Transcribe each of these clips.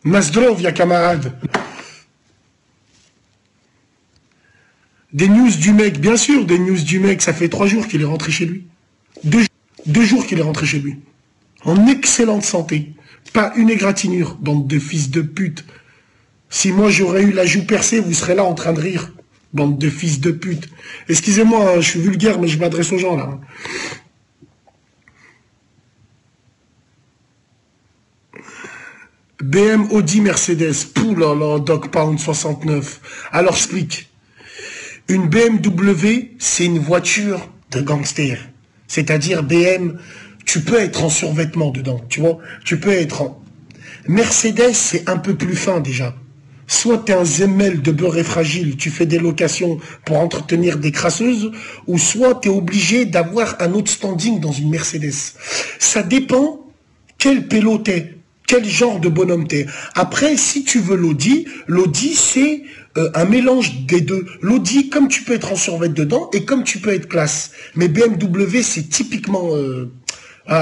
Nasdrov, ya camarade. Des news du mec, bien sûr, des news du mec, ça fait 3 jours qu'il est rentré chez lui. 2 jours qu'il est rentré chez lui. En excellente santé. Pas une égratignure, bande de fils de pute. Si moi j'aurais eu la joue percée, vous serez là en train de rire. Bande de fils de pute. Excusez-moi, je suis vulgaire, mais je m'adresse aux gens, là. BM, Audi, Mercedes. Pouh là là, Doc Pound 69. Alors, j'explique. Une BMW, c'est une voiture de gangster. C'est-à-dire, BM, tu peux être en survêtement dedans, tu vois. Tu peux être en... Mercedes, c'est un peu plus fin, déjà. Soit tu es un zemmel de beurre fragile, tu fais des locations pour entretenir des crasseuses, ou soit tu es obligé d'avoir un autre standing dans une Mercedes. Ça dépend quel pélo t'es, quel genre de bonhomme t'es. Après, si tu veux l'Audi, l'Audi c'est un mélange des deux. L'Audi, comme tu peux être en survêt dedans, et comme tu peux être classe. Mais BMW, c'est typiquement...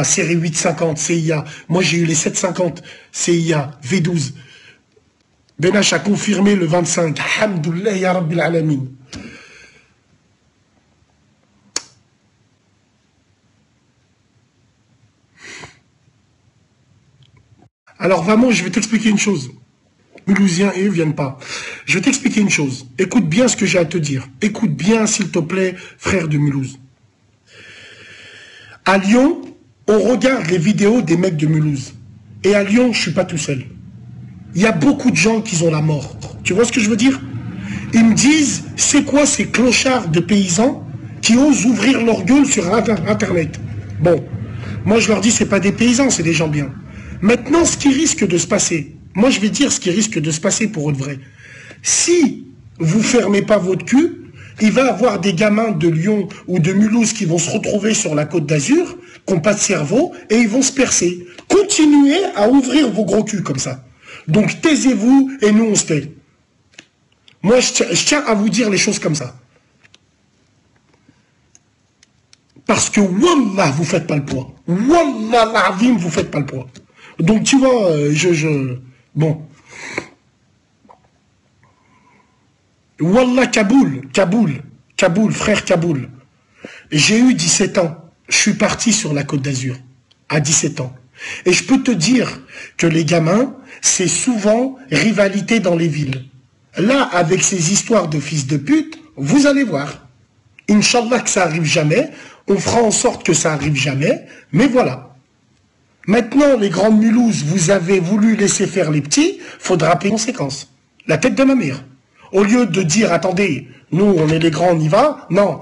série 850, CIA. Moi, j'ai eu les 750, CIA, V12. Benache a confirmé le 25. Alhamdoulilah ya Rabbil Alamin. Alors vraiment, je vais t'expliquer une chose. Mulhousiens et eux viennent pas. Je vais t'expliquer une chose. Écoute bien ce que j'ai à te dire. Écoute bien, s'il te plaît, frère de Mulhouse. À Lyon, on regarde les vidéos des mecs de Mulhouse. Et à Lyon, je suis pas tout seul. Il y a beaucoup de gens qui ont la mort. Tu vois ce que je veux dire? Ils me disent, c'est quoi ces clochards de paysans qui osent ouvrir leur gueule sur Internet? Bon, moi je leur dis, c'est pas des paysans, c'est des gens bien. Maintenant, ce qui risque de se passer, moi je vais dire ce qui risque de se passer pour eux de vrai. Si vous fermez pas votre cul, il va y avoir des gamins de Lyon ou de Mulhouse qui vont se retrouver sur la Côte d'Azur, qui n'ont pas de cerveau, et ils vont se percer. Continuez à ouvrir vos gros culs comme ça. Donc taisez-vous et nous on se tait. Moi je tiens à vous dire les choses comme ça. Parce que Wallah vous faites pas le poids. Wallah l'azim vous faites pas le poids. Donc tu vois, bon. Wallah Kaboul, frère Kaboul. J'ai eu 17 ans. Je suis parti sur la Côte d'Azur à 17 ans. Et je peux te dire que les gamins, c'est souvent rivalité dans les villes. Là, avec ces histoires de fils de pute, vous allez voir. Inch'Allah que ça arrive jamais, on fera en sorte que ça arrive jamais, mais voilà. Maintenant, les grandes Mulhouse, vous avez voulu laisser faire les petits, faudra payer les conséquences. La tête de ma mère. Au lieu de dire, attendez, nous, on est les grands, on y va, non.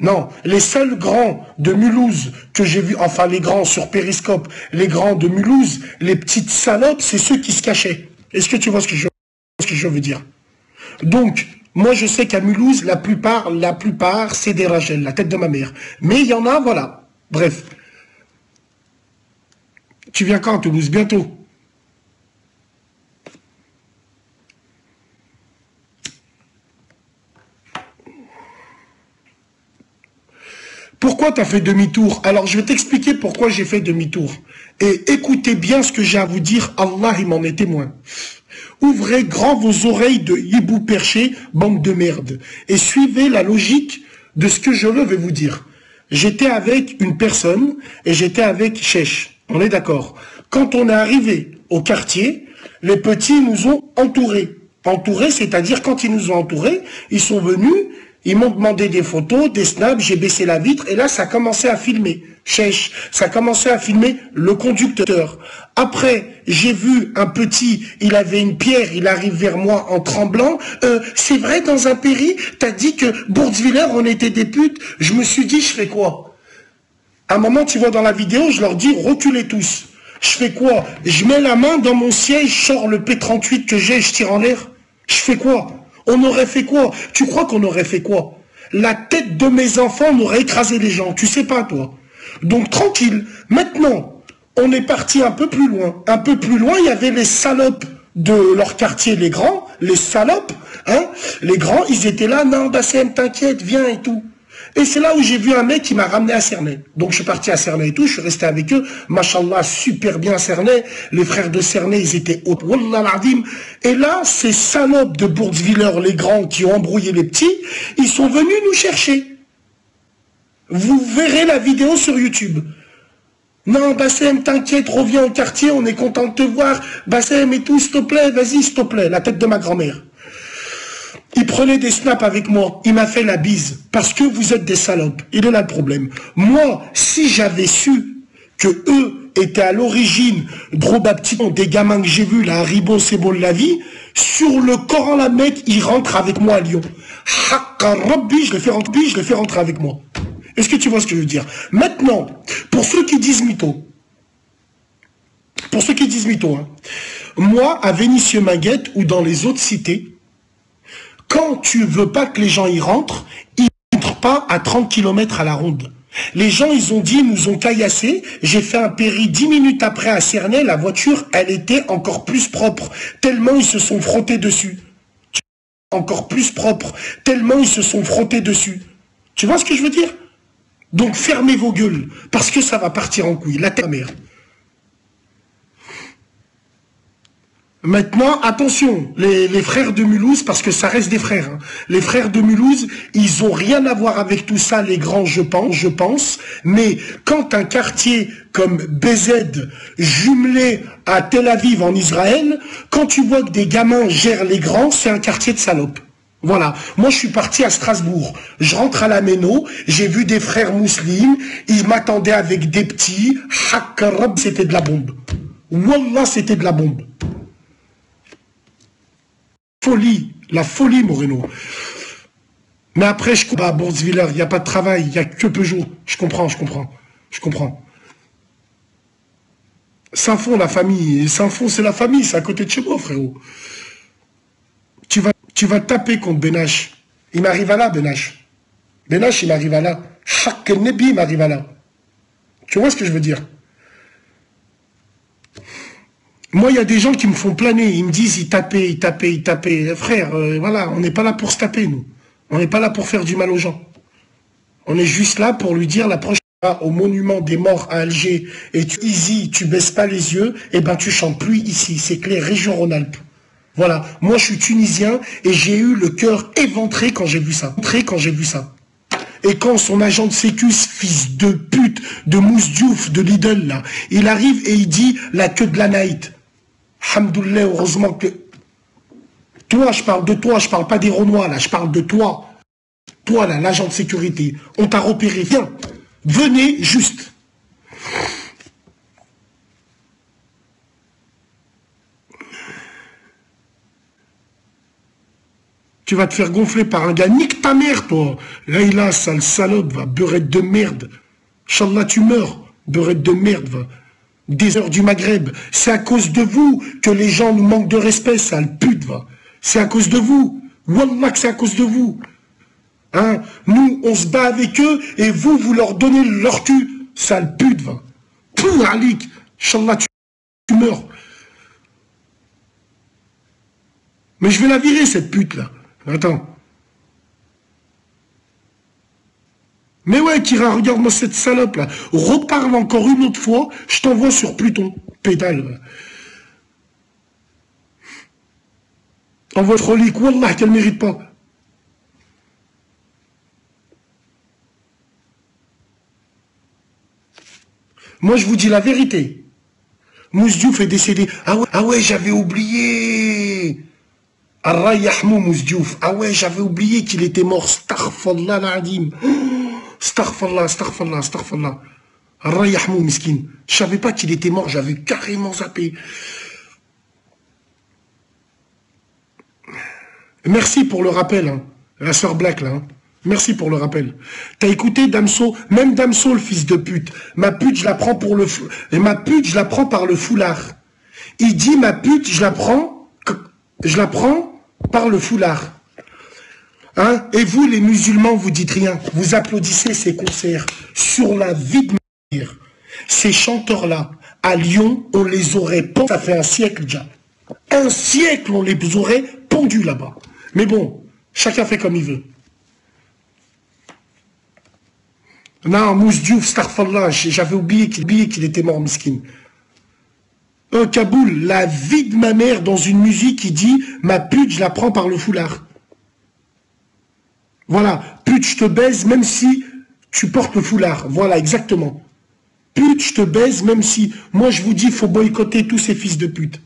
Non, les seuls grands de Mulhouse que j'ai vus, enfin les grands sur Périscope, les grands de Mulhouse, les petites salopes, c'est ceux qui se cachaient. Est-ce que tu vois ce que je veux dire? Donc, moi je sais qu'à Mulhouse, la plupart, c'est des Rachel, la tête de ma mère. Mais il y en a, voilà. Bref. Tu viens quand à Toulouse? Bientôt. Pourquoi tu as fait demi-tour? Alors, je vais t'expliquer pourquoi j'ai fait demi-tour. Et écoutez bien ce que j'ai à vous dire. Allah, il m'en est témoin. Ouvrez grand vos oreilles de hibou perché, bande de merde. Et suivez la logique de ce que je vais vous dire. J'étais avec une personne et j'étais avec Chèche. On est d'accord. Quand on est arrivé au quartier, les petits nous ont entourés. Entourés, c'est-à-dire quand ils nous ont entourés, ils sont venus... Ils m'ont demandé des photos, des snaps, j'ai baissé la vitre et là ça a commencé à filmer. Chèche, ça a commencé à filmer le conducteur. Après, j'ai vu un petit, il avait une pierre, il arrive vers moi en tremblant. C'est vrai, dans un péri, t'as dit que Bourdswiller, on était des putes. Je me suis dit, je fais quoi? À un moment, tu vois dans la vidéo, je leur dis, reculez tous. Je fais quoi? Je mets la main dans mon siège, je sors le P38 que j'ai, je tire en l'air. Je fais quoi? On aurait fait quoi? Tu crois qu'on aurait fait quoi? La tête de mes enfants, on aurait écrasé les gens. Tu sais pas, toi. Donc, tranquille. Maintenant, on est parti un peu plus loin. Un peu plus loin, il y avait les salopes de leur quartier, les grands. Les salopes, hein. Les grands, ils étaient là. Non, Bassem, t'inquiète, viens et tout. Et c'est là où j'ai vu un mec qui m'a ramené à Cernay. Donc je suis parti à Cernay et tout, je suis resté avec eux. Machallah, super bien Cernay. Les frères de Cernay, ils étaient hauts. Wallah l'azim. Et là, ces salopes de Bourgsviller, les grands qui ont embrouillé les petits, ils sont venus nous chercher. Vous verrez la vidéo sur YouTube. Non, Bassem, t'inquiète, reviens au quartier, on est content de te voir. Bassem et tout, s'il te plaît, vas-y, s'il te plaît. La tête de ma grand-mère. Il prenait des snaps avec moi, il m'a fait la bise, parce que vous êtes des salopes. Il est là le problème. Moi, si j'avais su que eux étaient à l'origine, des gamins que j'ai vus, là, Haribo, c'est beau la vie, sur le Coran, la mec, ils rentrent avec moi à Lyon. Haqqa Rabbi, je les fais rentrer avec moi. Est-ce que tu vois ce que je veux dire? Maintenant, pour ceux qui disent mytho, hein, moi, à Vénissieux-Minguette ou dans les autres cités, quand tu veux pas que les gens y rentrent, ils ne rentrent pas à 30 km à la ronde. Les gens, ils ont dit, ils nous ont caillassé. J'ai fait un péri 10 minutes après à Cernay. La voiture, elle était encore plus propre. Tellement ils se sont frottés dessus. Encore plus propre. Tellement ils se sont frottés dessus. Tu vois ce que je veux dire? Donc fermez vos gueules. Parce que ça va partir en couille. La mère. Maintenant, attention, les frères de Mulhouse, parce que ça reste des frères, hein. Les frères de Mulhouse, ils ont rien à voir avec tout ça, les grands, je pense, mais quand un quartier comme BZ, jumelé à Tel Aviv en Israël, quand tu vois que des gamins gèrent les grands, c'est un quartier de salopes. Voilà, moi je suis parti à Strasbourg, je rentre à la Méno, j'ai vu des frères musulmans, ils m'attendaient avec des petits, Hakkarab, c'était de la bombe. Wallah, c'était de la bombe. Folie, la folie, Moreno. Mais après, je comprends, à Bourgsviller, il n'y a pas de travail, il n'y a que Peugeot. Je comprends. Saint-Fond, la famille. Saint-Fond, c'est la famille, c'est à côté de chez moi, frérot. Tu vas taper contre Benache. Il m'arrive à là, Benache. Benache, il m'arrive à là. Chaque Nebi, il m'arrive à là. Tu vois ce que je veux dire? Moi, il y a des gens qui me font planer, ils me disent, ils tapaient. Frère, voilà, on n'est pas là pour se taper, nous. On n'est pas là pour faire du mal aux gens. On est juste là pour lui dire, la prochaine fois, au monument des morts à Alger, et tu baisses pas les yeux, et ben tu chantes plus ici, c'est clair, région Rhône-Alpes. Voilà, moi je suis tunisien, et j'ai eu le cœur éventré quand j'ai vu ça. Et quand son agent de sécu, fils de pute, de Mousse Diouf, de Lidl, là, il arrive et il dit, la queue de la night. Alhamdoulilah, heureusement que... Toi, je parle de toi, je parle pas des Renois, là, je parle de toi. Toi, là, l'agent de sécurité. On t'a repéré, viens. Venez, juste. Tu vas te faire gonfler par un gars, nique ta mère, toi. Là, sale salope, va, beurette de merde. Inch'Allah, tu meurs, beurette de merde, va. Des heures du Maghreb. C'est à cause de vous que les gens nous manquent de respect, sale pute, va. C'est à cause de vous. Wallah que c'est à cause de vous. Hein? Nous, on se bat avec eux, et vous, vous leur donnez leur cul. Sale pute, va. Pouh, Alik. Inch'Allah, tu meurs. Mais je vais la virer, cette pute-là. Attends. Mais ouais, Kira, regarde-moi cette salope-là. Reparle encore une autre fois, je t'envoie sur Pluton. Pédale. Envoie votre relique. Wallah, qu'elle ne mérite pas. Moi, je vous dis la vérité. Mousse Diouf est décédé. Ah ouais, j'avais oublié. Allah yahmou Mousse Diouf. Ah ouais, j'avais oublié qu'il était mort. Astaghfirullah l'azim. Astaghfirullah. Allah yahmou miskin. Je savais pas qu'il était mort, j'avais carrément zappé. Merci pour le rappel, hein. La sœur Black, là. Hein. Merci pour le rappel. T'as écouté Damso, même Damso, le fils de pute. Ma pute, je la prends pour le ma pute, je la prends par le foulard. Il dit ma pute, je la prends par le foulard. Hein? Et vous, les musulmans, vous dites rien. Vous applaudissez ces concerts. Sur la vie de ma mère. Ces chanteurs-là, à Lyon, on les aurait pendus. Ça fait un siècle déjà. Un siècle, on les aurait pendus là-bas. Mais bon, chacun fait comme il veut. Non, Mousse Diouf, Starfallah, j'avais oublié qu'il était mort, miskin. Kaboul, la vie de ma mère dans une musique qui dit « Ma pute, je la prends par le foulard ». Voilà, pute, je te baise même si tu portes le foulard. Voilà, exactement. Pute, je te baise même si... Moi, je vous dis, il faut boycotter tous ces fils de pute.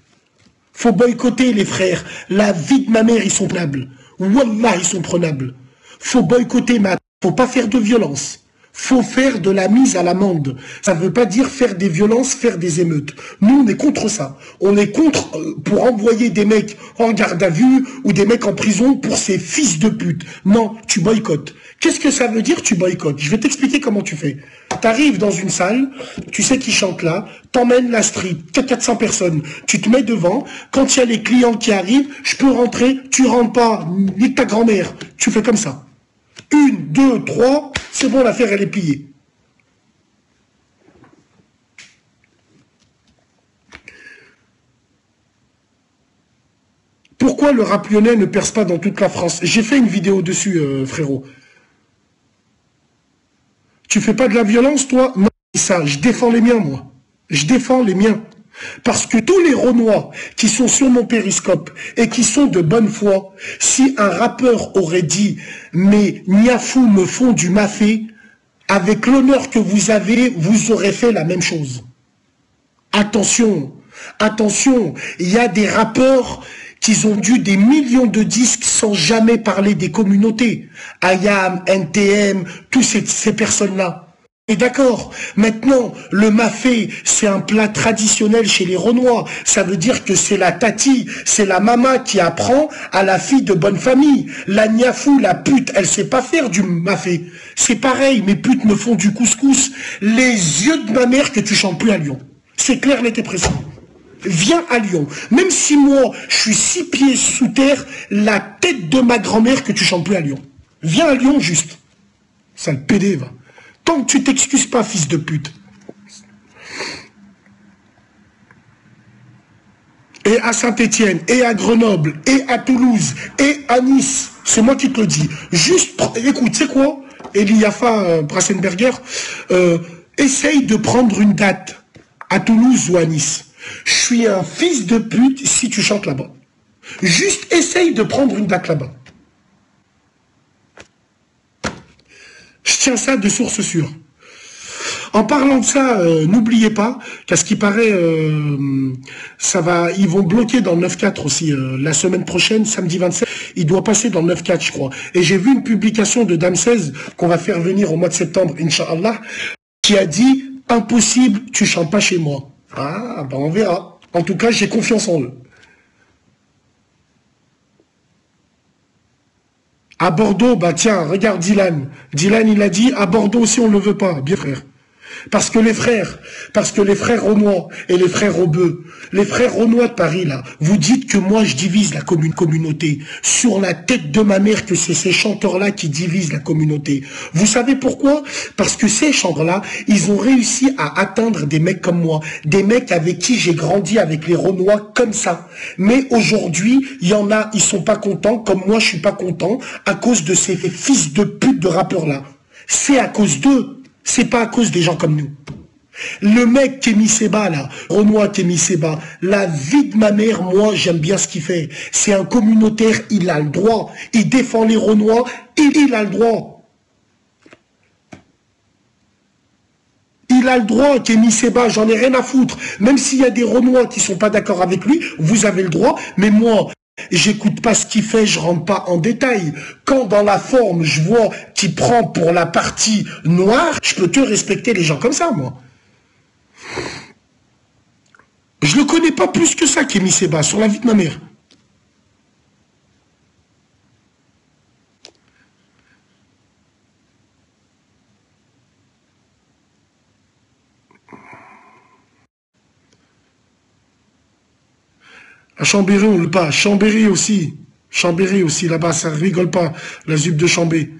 Faut boycotter les frères. La vie de ma mère, ils sont prenables. Wallah, ils sont prenables. Faut boycotter, mais faut pas faire de violence. Faut faire de la mise à l'amende. Ça ne veut pas dire faire des violences, faire des émeutes. Nous, on est contre ça. On est contre pour envoyer des mecs en garde à vue ou des mecs en prison pour ces fils de pute. Non, tu boycottes. Qu'est-ce que ça veut dire, tu boycottes? Je vais t'expliquer comment tu fais. T'arrives dans une salle, tu sais qui chante là, t'emmènes la street, 400 personnes, tu te mets devant, quand il y a les clients qui arrivent, je peux rentrer, tu rentres pas, ni ta grand-mère. Tu fais comme ça. 1, 2, 3, c'est bon, l'affaire, elle est pliée. Pourquoi le rap lyonnais ne perce pas dans toute la France? J'ai fait une vidéo dessus, frérot. Tu fais pas de la violence, toi? Non, ça, je défends les miens, moi. Je défends les miens. Parce que tous les Renois qui sont sur mon périscope et qui sont de bonne foi, si un rappeur aurait dit « Mais Niafou me font du mafé », avec l'honneur que vous avez, vous aurez fait la même chose. Attention, attention, il y a des rappeurs qui ont dû des millions de disques sans jamais parler des communautés. Ayam, NTM, tous ces personnes-là. Et d'accord, maintenant, le mafé, c'est un plat traditionnel chez les Renois. Ça veut dire que c'est la tati, c'est la mama qui apprend à la fille de bonne famille. La niafou, la pute, elle sait pas faire du mafé. C'est pareil, mes putes me font du couscous. Les yeux de ma mère que tu chantes plus à Lyon. C'est clair, net et précis. Viens à Lyon. Même si moi, je suis 6 pieds sous terre, la tête de ma grand-mère que tu chantes plus à Lyon. Viens à Lyon, juste. Sale pédé, va. Tant que tu t'excuses pas, fils de pute. Et à Saint-Étienne, et à Grenoble, et à Toulouse, et à Nice, c'est moi qui te le dis. Juste, écoute, tu sais quoi, Eliafa Brassenberger, essaye de prendre une date à Toulouse ou à Nice. Je suis un fils de pute si tu chantes là-bas. Juste essaye de prendre une date là-bas. Je tiens ça de source sûre. En parlant de ça, n'oubliez pas qu'à ce qui paraît, ils vont bloquer dans le 9-4 aussi. La semaine prochaine, samedi 27, il doit passer dans le 9-4, je crois. Et j'ai vu une publication de Dame 16 qu'on va faire venir au mois de septembre, Inch'Allah, qui a dit « Impossible, tu chantes pas chez moi ». Ah, ben on verra. En tout cas, j'ai confiance en eux. À Bordeaux, bah tiens, regarde Dylan. Dylan, il a dit, à Bordeaux aussi, on ne le veut pas, bien frère. Parce que les frères Renois et les frères Rebeux, les frères Renois de Paris, là, vous dites que moi, je divise la communauté. Sur la tête de ma mère, que c'est ces chanteurs-là qui divisent la communauté. Vous savez pourquoi? Parce que ces chanteurs-là, ils ont réussi à atteindre des mecs comme moi. Des mecs avec qui j'ai grandi avec les Renois comme ça. Mais aujourd'hui, il y en a, ils sont pas contents, comme moi, je suis pas content, à cause de ces fils de pute de rappeurs-là. C'est à cause d'eux. C'est pas à cause des gens comme nous. Le mec Kémy Séba, là, Renoir Kémy Séba, la vie de ma mère, moi, j'aime bien ce qu'il fait. C'est un communautaire, il a le droit. Il défend les Renois, il a le droit. Il a le droit, Kémy Séba, j'en ai rien à foutre. Même s'il y a des Renois qui sont pas d'accord avec lui, vous avez le droit, mais moi... j'écoute pas ce qu'il fait, je rentre pas en détail. Quand dans la forme, je vois qu'il prend pour la partie noire, je peux te respecter les gens comme ça, moi. Je le connais pas plus que ça, Kémy Séba, sur la vie de ma mère. À Chambéry, on le pas. Chambéry aussi. Chambéry aussi, là-bas, ça rigole pas, la zup de Chambé.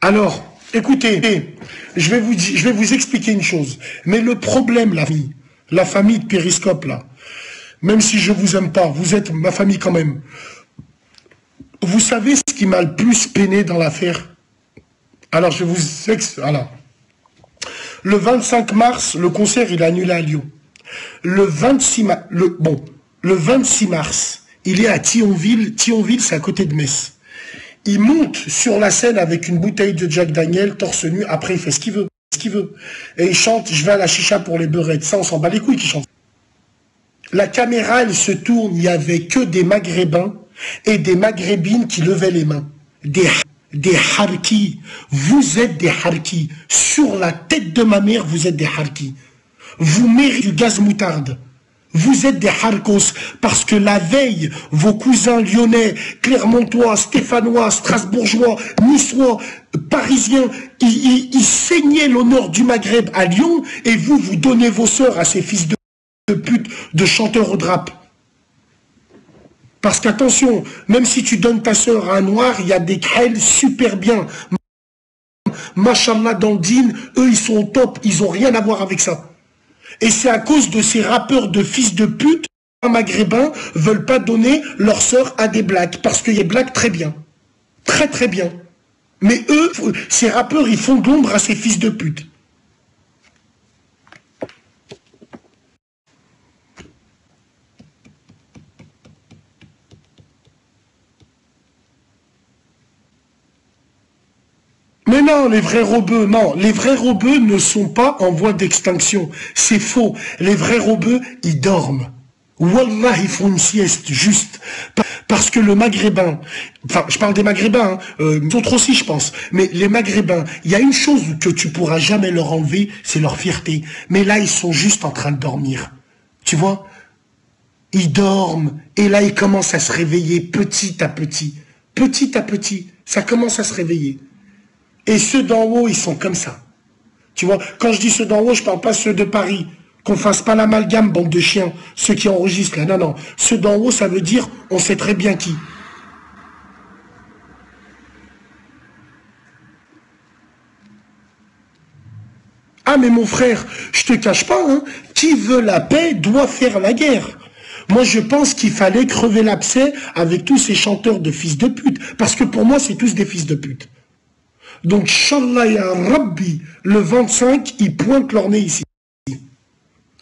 Alors, écoutez, je vais vous expliquer une chose. Mais le problème, la famille de Périscope, là, même si je vous aime pas, vous êtes ma famille quand même. Vous savez ce qui m'a le plus peiné dans l'affaire? Alors, je vous... Alors, le 25 mars, le concert, il est annulé à Lyon. Le 26 mars, le 26 mars, il est à Thionville. Thionville, c'est à côté de Metz. Il monte sur la scène avec une bouteille de Jack Daniel, torse nu. Après, il fait ce qu'il veut. Et il chante « Je vais à la chicha pour les beurettes ». Ça, on s'en bat les couilles qui chante. La caméra, elle se tourne. Il n'y avait que des Maghrébins et des Maghrébines qui levaient les mains. Des harkis. Vous êtes des harkis. Sur la tête de ma mère, vous êtes des harkis. Vous méritez du gaz moutarde. Vous êtes des harkos. Parce que la veille, vos cousins lyonnais, clermontois, stéphanois, strasbourgeois, niçois, parisiens, ils saignaient l'honneur du Maghreb à Lyon et vous, vous donnez vos sœurs à ces fils de pute, de chanteurs au drap. Parce qu'attention, même si tu donnes ta sœur à un noir, il y a des krels super bien. Machallah dans le dîn, eux ils sont au top, ils n'ont rien à voir avec ça. Et c'est à cause de ces rappeurs de fils de pute, les maghrébins veulent pas donner leur sœur à des blacks, parce qu'il y a des blacks très bien. Très très bien. Mais eux, ces rappeurs, ils font de l'ombre à ces fils de pute. Mais non, les vrais rebeux, non. Les vrais rebeux ne sont pas en voie d'extinction. C'est faux. Les vrais rebeux, ils dorment. Wallah, ils font une sieste, juste. Parce que le maghrébin, enfin, je parle des maghrébins, d'autres aussi, je pense. Mais les maghrébins, il y a une chose que tu pourras jamais leur enlever, c'est leur fierté. Mais là, ils sont juste en train de dormir. Tu vois? Ils dorment. Et là, ils commencent à se réveiller petit à petit. Petit à petit. Ça commence à se réveiller. Et ceux d'en haut, ils sont comme ça. Tu vois, quand je dis ceux d'en haut, je parle pas ceux de Paris. Qu'on fasse pas l'amalgame, bande de chiens. Ceux qui enregistrent là. Non, non. Ceux d'en haut, ça veut dire, on sait très bien qui. Ah, mais mon frère, je te cache pas, hein. Qui veut la paix doit faire la guerre. Moi, je pense qu'il fallait crever l'abcès avec tous ces chanteurs de fils de pute. Parce que pour moi, c'est tous des fils de pute. Donc, Inch'Allah ya Rabbi, le 25, ils pointent leur nez ici,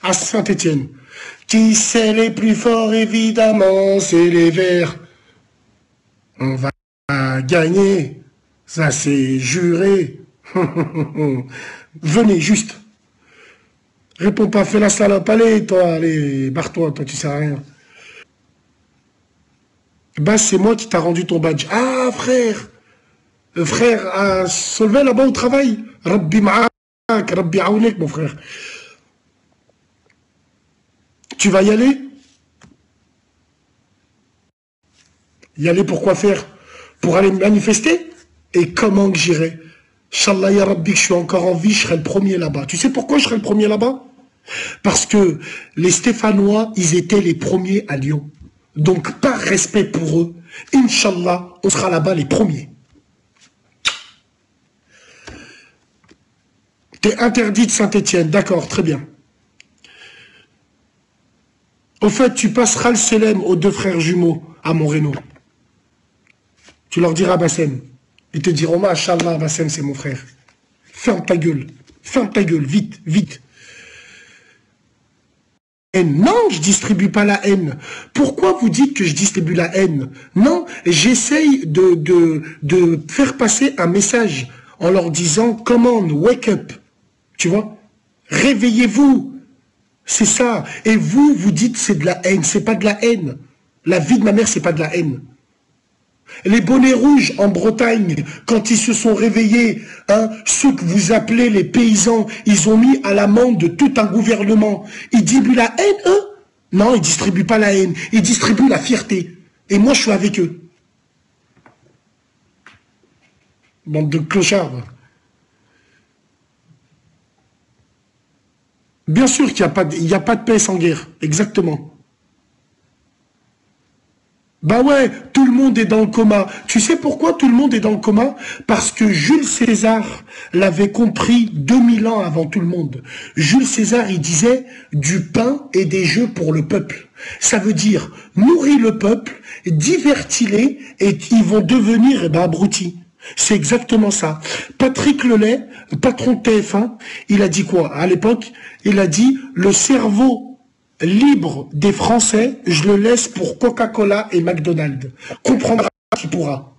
à Saint-Étienne. Qui c'est les plus forts, évidemment, c'est les Verts. On va gagner, ça c'est juré. Venez, juste. Réponds pas, fais la salope, allez, toi, allez, barre-toi, toi, tu sais rien. Bah, c'est moi qui t'a rendu ton badge. Ah, frère! Frère, se lever là-bas au travail. Rabbi ma'ak, Rabbi aounek, mon frère. Tu vas y aller? Y aller pour quoi faire? Pour aller manifester? Et comment que j'irai? Inch'Allah ya Rabbi, que je suis encore en vie, je serai le premier là-bas. Tu sais pourquoi je serai le premier là-bas? Parce que les Stéphanois, ils étaient les premiers à Lyon. Donc, par respect pour eux, Inch'Allah, on sera là-bas les premiers. T'es interdit de Saint-Étienne, d'accord, très bien. Au fait, tu passeras le Selem aux deux frères jumeaux à Moreno. Tu leur diras Bassem. Ils te diront, Masha'Allah, Bassem, c'est mon frère. Ferme ta gueule, vite, vite. Non, je distribue pas la haine. Pourquoi vous dites que je distribue la haine? Non, j'essaye de faire passer un message en leur disant, come on, wake up. Tu vois? Réveillez-vous. C'est ça. Et vous, vous dites c'est de la haine. C'est pas de la haine. La vie de ma mère, c'est pas de la haine. Les bonnets rouges en Bretagne, quand ils se sont réveillés, hein, ceux que vous appelez les paysans, ils ont mis à l'amende tout un gouvernement. Ils distribuent la haine, eux? Non, ils distribuent pas la haine. Ils distribuent la fierté. Et moi, je suis avec eux. Bande de clochards. Bien sûr qu'il n'y a pas de paix sans guerre. Exactement. Bah ouais, tout le monde est dans le coma. Tu sais pourquoi tout le monde est dans le coma? Parce que Jules César l'avait compris 2000 ans avant tout le monde. Jules César, il disait du pain et des jeux pour le peuple. Ça veut dire nourris le peuple, divertis-les et ils vont devenir abrutis. C'est exactement ça. Patrick Lelay, le patron de TF1, il a dit quoi? À l'époque, il a dit, le cerveau libre des Français, je le laisse pour Coca-Cola et McDonald's. Comprendra qui pourra.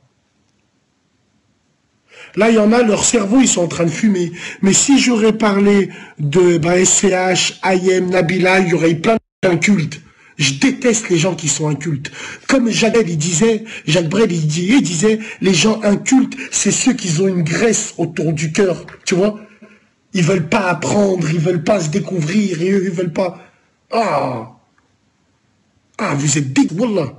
Là, il y en a, leur cerveau, ils sont en train de fumer. Mais si j'aurais parlé de SCH, IM, Nabila, il y aurait plein d'incultes. Je déteste les gens qui sont incultes. Comme Jacques Brel, il disait, les gens incultes, c'est ceux qui ont une graisse autour du cœur, tu vois. Ils veulent pas apprendre, ils veulent pas se découvrir, ils veulent pas... Ah, vous êtes big, wallah.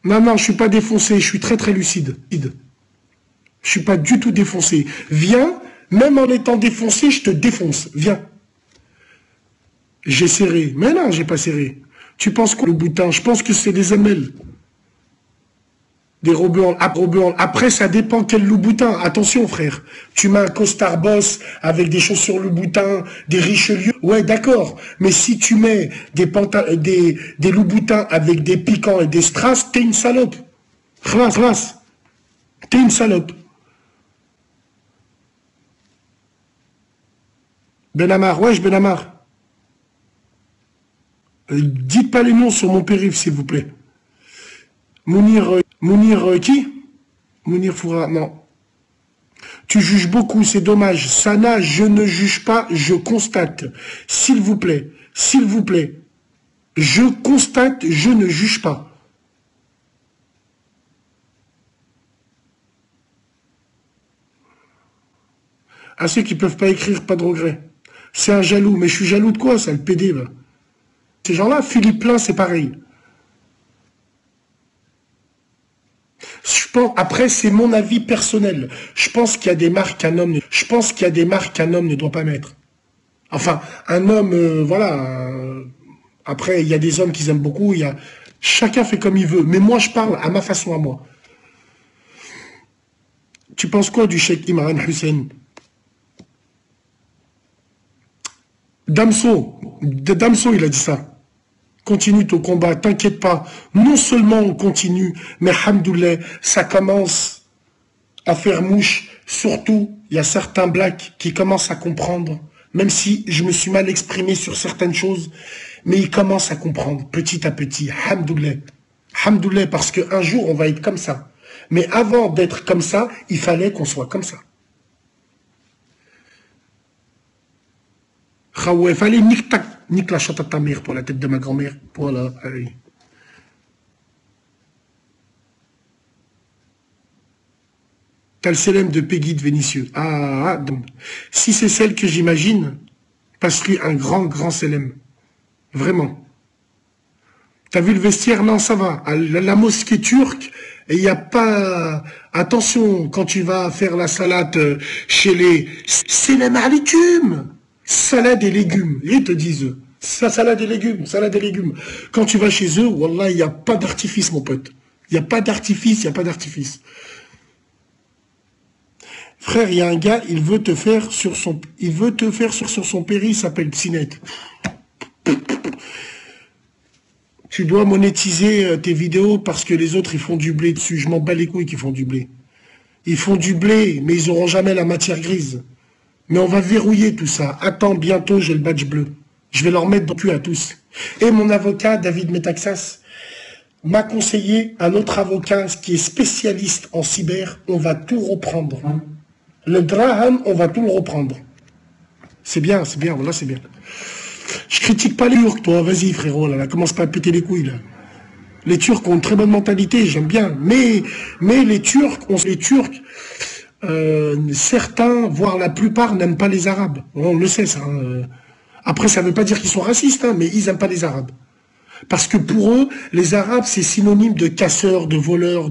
Non, je suis pas défoncé, je suis très très lucide. Je suis pas du tout défoncé. Viens, même en étant défoncé, je te défonce. Viens. J'ai serré. Mais non, j'ai pas serré. Tu penses quoi, le boutin? Je pense que c'est des ML. Des robots. Après, ça dépend quel Louboutin. Attention, frère. Tu mets un costard boss avec des chaussures Louboutin, des Richelieu. Ouais, d'accord. Mais si tu mets des Louboutins avec des piquants et des strass, t'es une salope. Khlas. T'es une salope. Benamar, wesh, Benamar. Dites pas les noms sur mon périph', s'il vous plaît. Mounir qui? Mounir Foura, non. Tu juges beaucoup, c'est dommage. Sana, je ne juge pas, je constate. S'il vous plaît, s'il vous plaît. Je constate, je ne juge pas. À ceux qui ne peuvent pas écrire, pas de regret. C'est un jaloux, mais je suis jaloux de quoi, ça, le PD, là? Ces gens-là, Philippe Plein, c'est pareil. Je pense, après, c'est mon avis personnel. Je pense qu'il y a des marques qu'un homme ne doit pas mettre. Enfin, un homme, voilà. Après, il y a des hommes qui aiment beaucoup. Chacun fait comme il veut. Mais moi, je parle à ma façon à moi. Tu penses quoi du Cheikh Imran Hussein? Damso, il a dit ça. Continue ton combat, t'inquiète pas. Non seulement on continue, mais hamdoullah, ça commence à faire mouche. Surtout, il y a certains blacks qui commencent à comprendre, même si je me suis mal exprimé sur certaines choses, mais ils commencent à comprendre petit à petit. Hamdoullah. Hamdoullah, parce qu'un jour, on va être comme ça. Mais avant d'être comme ça, il fallait qu'on soit comme ça. Il fallait nique la chatte à ta mère, toi, la tête de ma grand-mère. Voilà, allez. T'as le célèbre de Peggy de Vénitieux. Donc, si c'est celle que j'imagine, passe-lui un grand célèbre. Vraiment. T'as vu le vestiaire? Non, ça va. À la mosquée turque, il n'y a pas... Attention, quand tu vas faire la salade chez les... C'est les légumes. Salade et légumes. Ils te disent, salade et légumes. Quand tu vas chez eux, wallah, il n'y a pas d'artifice, mon pote. Il n'y a pas d'artifice. Frère, il y a un gars, il veut te faire sur son péri, il s'appelle Tsinet. Tu dois monétiser tes vidéos parce que les autres, ils font du blé dessus. Je m'en bats les couilles qu'ils font du blé. Ils font du blé, mais ils n'auront jamais la matière grise. Mais on va verrouiller tout ça. Attends, bientôt, j'ai le badge bleu. Je vais leur mettre dans le cul à tous. Et mon avocat, David Metaxas, m'a conseillé un autre avocat qui est spécialiste en cyber. On va tout reprendre. Le Graham, on va tout le reprendre. C'est bien, voilà, c'est bien. Je critique pas les Turcs, toi, vas-y frérot, là, commence pas à péter les couilles, là. Les Turcs ont une très bonne mentalité, j'aime bien, mais les Turcs, certains, voire la plupart, n'aiment pas les Arabes. On le sait, ça. Après, ça ne veut pas dire qu'ils sont racistes, hein, mais ils n'aiment pas les Arabes. Parce que pour eux, les Arabes, c'est synonyme de casseurs, de voleurs,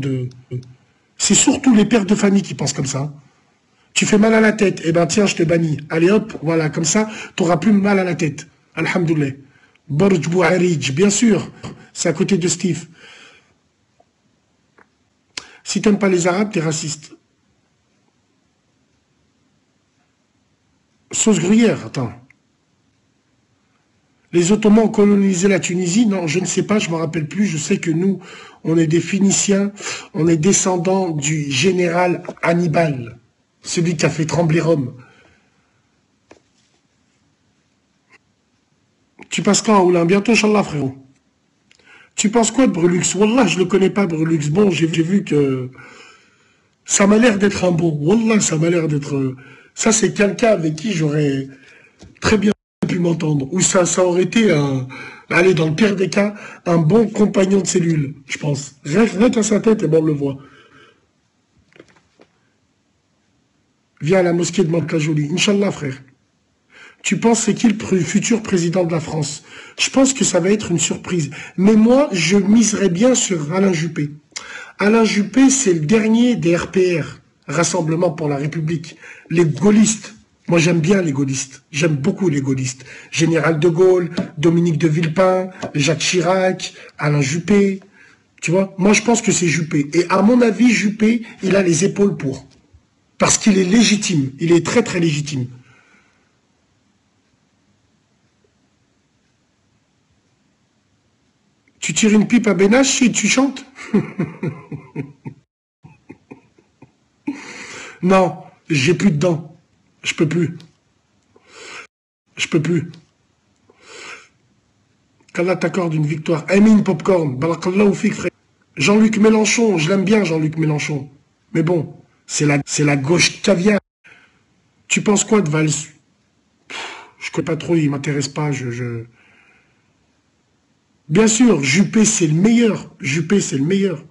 C'est surtout les pères de famille qui pensent comme ça. Tu fais mal à la tête, eh ben tiens, je te bannis. Allez hop, voilà, comme ça, tu n'auras plus mal à la tête. Alhamdoulilah. Borj Bouharij, bien sûr, c'est à côté de Steve. Si tu n'aimes pas les Arabes, tu es raciste. Sauce gruyère, attends. Les Ottomans ont colonisé la Tunisie? Non, je ne sais pas, je ne me rappelle plus. Je sais que nous, on est des Phéniciens, on est descendants du général Hannibal, celui qui a fait trembler Rome. Tu passes quand, Oulin? Bientôt, Inch'Allah, frérot. Tu penses quoi de Brulux? Wallah, je le connais pas, Brulux. Bon, j'ai vu que ça m'a l'air d'être un bon. Wallah, ça m'a l'air d'être... Ça, c'est quelqu'un avec qui j'aurais très bien pu m'entendre. Ou ça aurait été un... Allez, dans le pire des cas, un bon compagnon de cellule, je pense. Rien qu'à sa tête, et bon, on le voit. Viens à la mosquée de Mantes-la-Jolie. Inch'Allah, frère. Tu penses c'est qui le futur président de la France? Je pense que ça va être une surprise. Mais moi, je miserais bien sur Alain Juppé. Alain Juppé, c'est le dernier des RPR, Rassemblement pour la République. Les gaullistes. Moi, j'aime bien les gaullistes. J'aime beaucoup les gaullistes. Général de Gaulle, Dominique de Villepin, Jacques Chirac, Alain Juppé. Tu vois? Moi, je pense que c'est Juppé. Et à mon avis, Juppé, il a les épaules pour. Parce qu'il est légitime. Il est très, très légitime. Tu tires une pipe à Benache et tu chantes? Non, j'ai plus de dents. Je peux plus. Je peux plus. Qu'Allah t'accorde une victoire. Amin Popcorn. Barakallahu fik, frère. Jean-Luc Mélenchon, je l'aime bien, Jean-Luc Mélenchon. Mais bon, c'est la gauche caviar. Tu penses quoi de Valls? Je connais pas trop, il m'intéresse pas. Bien sûr, Juppé, c'est le meilleur. Juppé, c'est le meilleur.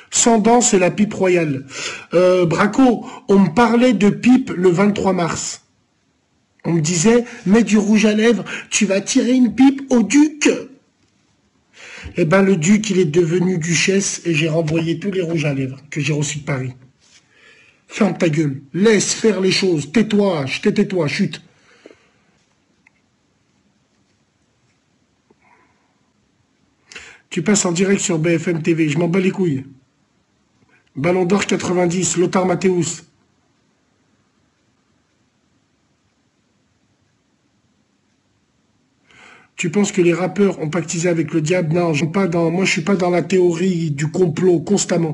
Sans dents, c'est la pipe royale. Braco, on me parlait de pipe le 23 mars. On me disait, mets du rouge à lèvres, tu vas tirer une pipe au duc. Eh ben, le duc, il est devenu duchesse et j'ai renvoyé tous les rouges à lèvres que j'ai reçus de Paris. Ferme ta gueule, laisse faire les choses, tais-toi, tais-toi, chute. Tu passes en direct sur BFM TV, je m'en bats les couilles. Ballon d'or 90, Lothar Matthäus. Tu penses que les rappeurs ont pactisé avec le diable? Non, moi je suis pas dans la théorie du complot constamment.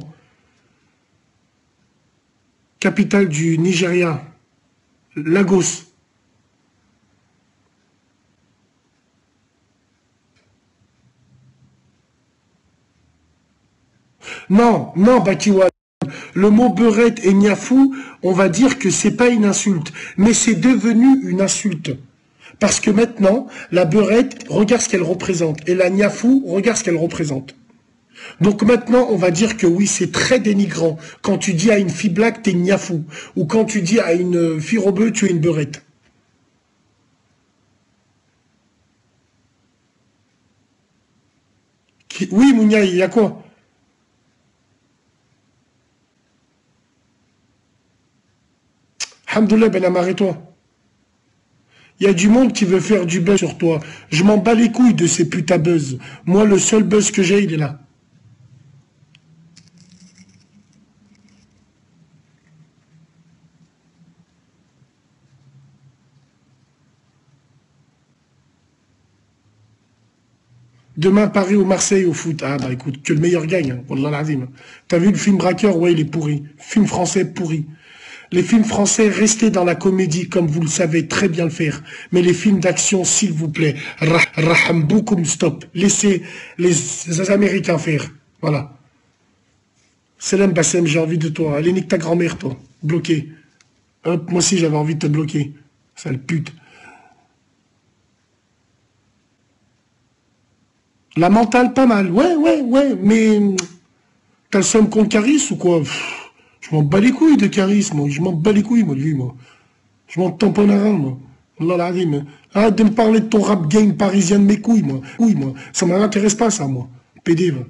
Capitale du Nigeria, Lagos. Non, non, Bakiwa. Le mot beurette et niafou, on va dire que c'est pas une insulte, mais c'est devenu une insulte. Parce que maintenant, la beurette, regarde ce qu'elle représente. Et la niafou, regarde ce qu'elle représente. Donc maintenant, on va dire que oui, c'est très dénigrant. Quand tu dis à une fille black, t'es une niafou. Ou quand tu dis à une fille rebeu, tu es une beurette. Oui, Mounia, il y a quoi? Alhamdoulilah, Ben Amar, et toi? Il y a du monde qui veut faire du buzz sur toi. Je m'en bats les couilles de ces putains buzz. Moi, le seul buzz que j'ai, il est là. Demain, Paris ou Marseille au foot. Ah bah écoute, que le meilleur gagne. Hein. Wallah l'azim. T'as vu le film Braqueur? Ouais, il est pourri. Film français pourri. Les films français, restez dans la comédie comme vous le savez très bien le faire. Mais les films d'action, s'il vous plaît, raham boukoum, stop. Laissez les Américains faire. Voilà. Selam Bassem, j'ai envie de toi. Allez, nique ta grand-mère, toi. Bloqué. Hop, moi aussi, j'avais envie de te bloquer. Sale pute. La mentale, pas mal. Ouais, ouais, ouais. Mais t'as le somme contre Caris ou quoi? Je m'en bats les couilles de Caris, moi. Je m'en bats les couilles, moi, de lui, moi. Je m'en tamponne un, moi. Allah l'azim. Arrête de me parler de ton rap game parisien de mes couilles, moi. Oui, moi. Ça m'intéresse pas, ça, moi. PD, va.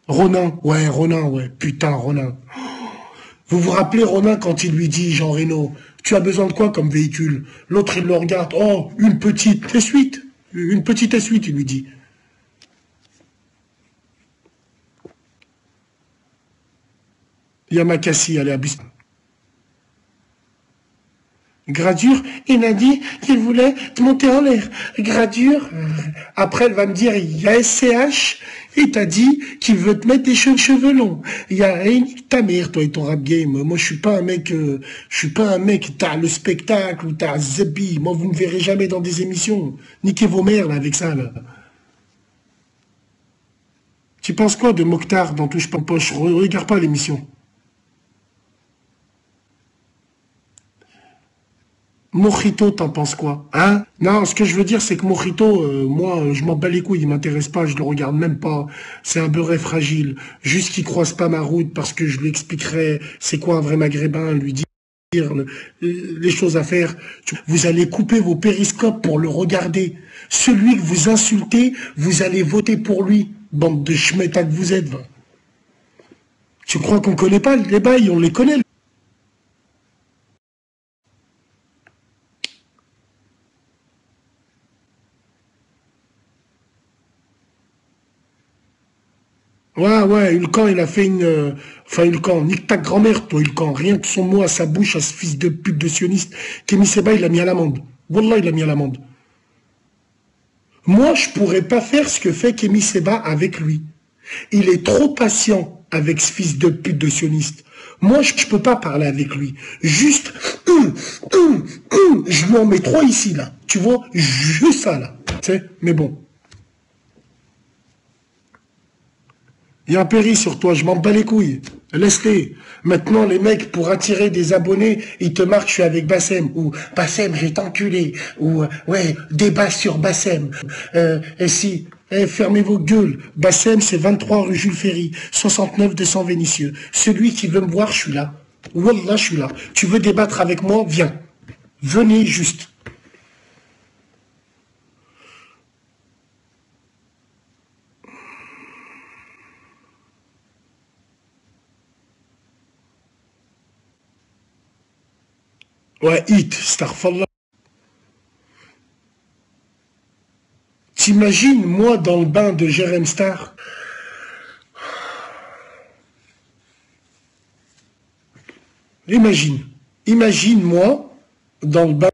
Ronin, ouais. Putain, Ronin. Vous vous rappelez Ronin quand il lui dit, Jean Reno, tu as besoin de quoi comme véhicule? L'autre, il le regarde. Oh, une petite S8. Une petite S8, il lui dit. Yamakasi, allez, à bis. Gradure, il a dit qu'il voulait te monter en l'air. Gradure. Après, elle va me dire, il y a SCH, il t'a dit qu'il veut te mettre des cheveux longs. Il y a ta mère, toi et ton rap game. Moi, je suis pas un mec, t'as le spectacle ou t'as Zebi. Moi, vous me verrez jamais dans des émissions. Niquez vos mères, là, avec ça, là. Tu penses quoi de Mokhtar dans Touche pas poche? Regarde pas l'émission. Mojito, t'en penses quoi? Hein? Non, ce que je veux dire, c'est que Mojito, moi, je m'en bats les couilles, il m'intéresse pas, je le regarde même pas. C'est un beurret fragile. Juste qu'il croise pas ma route parce que je lui expliquerai c'est quoi un vrai maghrébin, lui dire les choses à faire. Vous allez couper vos périscopes pour le regarder. Celui que vous insultez, vous allez voter pour lui. Bande de schmettas que vous êtes. Va. Tu crois qu'on connaît pas les bails? On les connaît. Ouais, ouais, Hulkan, il a fait une... enfin, Hulkan, nique ta grand-mère, toi, Hulkan. Rien que son mot à sa bouche, à ce fils de pute de sioniste. Kémy Seba, il l'a mis à l'amende. Wallah, il l'a mis à l'amende. Moi, je pourrais pas faire ce que fait Kémy Seba avec lui. Il est trop patient avec ce fils de pute de sioniste. Moi, je peux pas parler avec lui. Juste, je lui en mets trois ici, là. Tu vois, juste ça, là. Tu sais, mais bon. Il y a un péri sur toi, je m'en bats les couilles. Laisse-les. Maintenant, les mecs, pour attirer des abonnés, ils te marquent, je suis avec Bassem. Ou Bassem, j'ai t'enculé. Ou ouais, débat sur Bassem. Et si, fermez vos gueules. Bassem, c'est 23 rue Jules Ferry, 69 200 Vénitieux. Celui qui veut me voir, je suis là. Wallah, je suis là. Tu veux débattre avec moi? Viens. Venez juste. Ouais, hit, Starfallah. T'imagines, moi, dans le bain de Jérém Star, imagine, imagine moi dans le bain